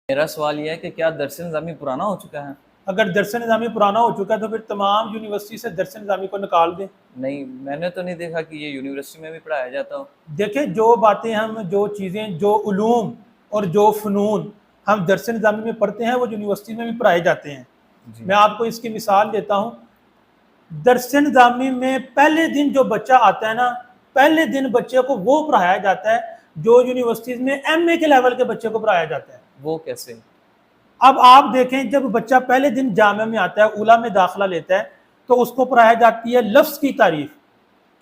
میرا سوال یہ ہے کہ کیا درس نظامی پرانا ہو چکا ہے؟ اگر درس نظامی پرانا ہو چکا ہے تو پھر تمام یونیورسٹی سے درس نظامی کو نکال دیں۔ نہیں، میں نے تو نہیں دیکھا کہ یہ یونیورسٹی میں بھی پڑھایا جاتا ہو۔ دیکھیں جو باتیں ہم جو چیزیں جو علوم اور جو فنون ہم درس نظامی میں پڑھتے ہیں وہ یونیورسٹی میں بھی پڑھائے جاتے ہیں۔ میں آپ کو اس کی مثال دیتا ہوں۔ درس نظامی میں پہلے دن جو بچہ آتا ہے نا، پہلے دن بچے کو وہ پڑھایا جاتا ہے جو یونیورسٹیز میں ایم اے کے لیول کے بچے کو پڑھایا جاتا ہے۔ وہ کیسے؟ اب آپ دیکھیں جب بچہ پہلے دن جامعہ میں آتا ہے، اولیٰ میں داخلہ لیتا ہے، تو اس کو پڑھایا جاتی ہے لفظ کی تعریف،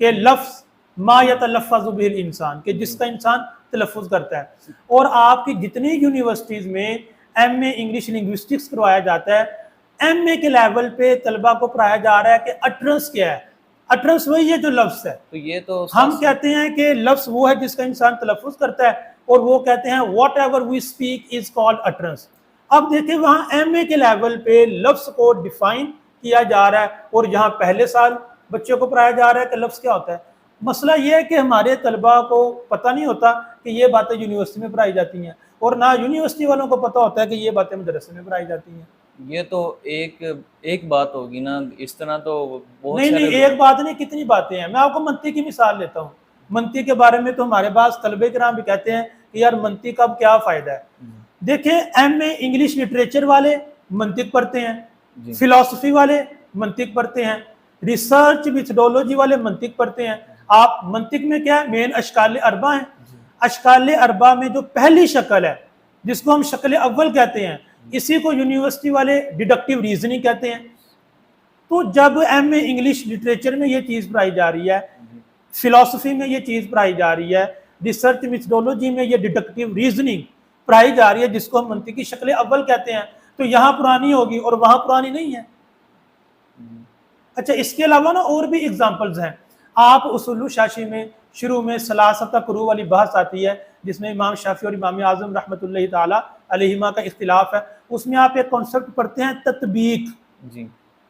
کہ لفظ ما یتلفظ به الانسان، کہ جس کا انسان تلفظ کرتا ہے۔ اور آپ کی جتنی یونیورسٹیز میں ایم اے انگلش لنگوسٹکس کروایا جاتا ہے، ایم اے کے لیول پہ طلبہ کو پڑھایا جا رہا ہے کہ اٹرنس کیا ہے۔ اٹرنس وہی ہے جو لفظ ہے۔ تو یہ تو ہم کہتے ہیں کہ لفظ وہ ہے جس کا انسان تلفظ کرتا ہے، اور وہ کہتے ہیں whatever we speak is called utterance. اب دیکھیں وہاں ایم اے کے لیول پہ لفظ کو ڈیفائن کیا جا رہا ہے، اور یہاں پہلے سال بچوں کو پڑھایا جا رہا ہے کہ لفظ کیا ہوتا ہے۔ مسئلہ یہ ہے کہ ہمارے طلباء کو پتہ نہیں ہوتا کہ یہ باتیں یونیورسٹی میں پڑھائی جاتی ہیں، اور نہ یونیورسٹی والوں کو پتہ ہوتا ہے کہ یہ باتیں مدرسے میں پڑھائی جاتی ہیں۔ یہ تو ایک بات ہوگی نا، اس طرح تو بہت نہیں ایک بات نہیں، کتنی باتیں ہیں۔ میں آپ کو منطق کی مثال لیتا ہوں۔ منطق کے بارے میں تو ہمارے پاس طلبہ کرام بھی کہتے ہیں کہ یار منطق کا کیا فائدہ ہے۔ دیکھیں ایم اے انگلش لٹریچر والے منطق پڑھتے ہیں، فلسفی والے منطق پڑھتے ہیں، ریسرچ میتھڈولوجی والے منطق پڑھتے ہیں۔ آپ منطق میں کیا ہے؟ مین اشکال اربع ہیں۔ اشکال اربع میں جو پہلی شکل ہے جس کو ہم شکل اول کہتے ہیں، اسی کو یونیورسٹی والے ڈیڈکٹیو ریزننگ کہتے ہیں۔ تو جب ایم اے انگلش لٹریچر میں یہ چیز پڑھائی جا رہی ہے، فلسفی میں یہ چیز پڑھائی جا رہی ہے، ریسرچ میتھڈولوجی میں یہ ڈیڈکٹیو ریزننگ پڑھائی جا رہی ہے جس کو ہم منطقی شکل اول کہتے ہیں، تو یہاں پرانی ہوگی اور وہاں پرانی نہیں ہے۔ اچھا اس کے علاوہ نا اور بھی ایگزامپلز ہیں۔ آپ اصول الشاشی میں شروع میں ثلاثۃ قروء والی بحث آتی ہے جس میں امام شافعی اور امام اعظم رحمۃ اللہ تعالی علیہما کا اختلاف ہے۔ اس میں آپ ایک کانسیپٹ پڑھتے ہیں تطبیق،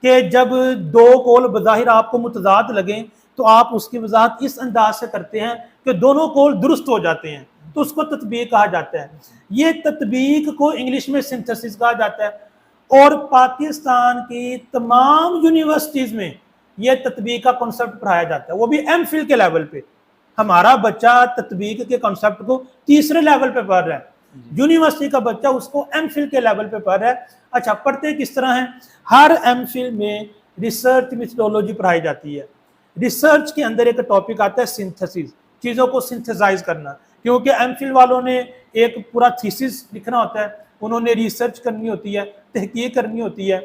کہ جب دو قول بظاہر آپ کو متضاد لگیں تو آپ اس کی وضاحت اس انداز سے کرتے ہیں کہ دونوں قول درست ہو جاتے ہیں، تو اس کو تطبیق کہا جاتا ہے۔ یہ تطبیق کو انگلش میں سنتھسس کہا جاتا ہے، اور پاکستان کی تمام یونیورسٹیز میں یہ تطبیق کا کنسپٹ پڑھایا جاتا ہے، وہ بھی ایم فل کے لیول پہ۔ ہمارا بچہ تطبیق کے کنسپٹ کو تیسرے لیول پہ پڑھ رہا ہے، یونیورسٹی کا بچہ اس کو ایم فل کے لیول پہ پڑھ رہا ہے۔ اچھا پڑھتے کس طرح ہیں؟ ہر ایم فل میں ریسرچ میتھڈولوجی پڑھائی جاتی ہے۔ ریسرچ کے اندر ایک ٹاپک آتا ہے سنتھسس، چیزوں کو سنتھسائز کرنا، کیونکہ ایم فل والوں نے ایک پورا تھیسس لکھنا ہوتا ہے، انہوں نے ریسرچ کرنی ہوتی ہے، تحقیق کرنی ہوتی ہے۔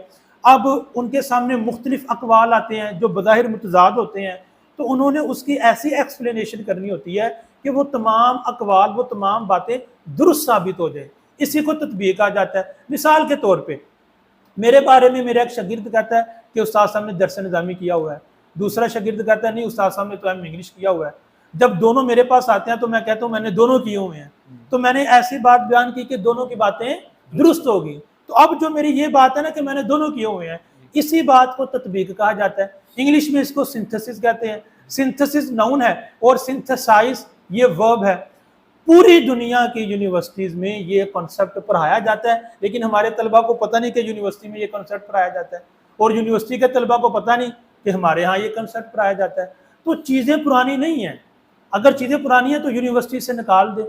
اب ان کے سامنے مختلف اقوال آتے ہیں جو بظاہر متضاد ہوتے ہیں، تو انہوں نے اس کی ایسی ایکسپلینیشن کرنی ہوتی ہے کہ وہ تمام اقوال، وہ تمام باتیں درست ثابت ہو جائیں۔ اسی کو تطبیق کہا جاتا ہے۔ مثال کے طور پہ میرے بارے میں میرا ایک شاگرد کہتا ہے کہ استاد صاحب نے درس نظامی کیا ہوا ہے، دوسرا شاگرد کہتا ہے نہیں استاد صاحب نے تو ایم انگلش کیا ہوا ہے۔ جب دونوں میرے پاس آتے ہیں تو میں کہتا ہوں میں نے دونوں کیے ہوئے ہیں، تو میں نے ایسی بات بیان کی کہ دونوں کی باتیں درست ہوگی۔ تو اب جو میری یہ بات ہے نا کہ میں نے دونوں کیے ہوئے ہیں، اسی بات کو تطبیق کہا جاتا ہے۔ انگلش میں اس کو سنتھسس کہتے ہیں۔ سنتھسس ناؤن ہے اور سنتھسائز یہ ورب ہے۔ پوری دنیا کی یونیورسٹیز میں یہ کنسپٹ پڑھایا جاتا ہے، لیکن ہمارے طلبہ کو پتہ نہیں کہ یونیورسٹی میں یہ کنسپٹ پڑھایا جاتا ہے، اور یونیورسٹی کے طلبہ کو پتہ نہیں کہ ہمارے ہاں یہ کنسپٹ پڑھایا جاتا ہے۔ تو چیزیں پرانی نہیں ہیں، اگر چیزیں پرانی ہیں تو یونیورسٹی سے نکال دے۔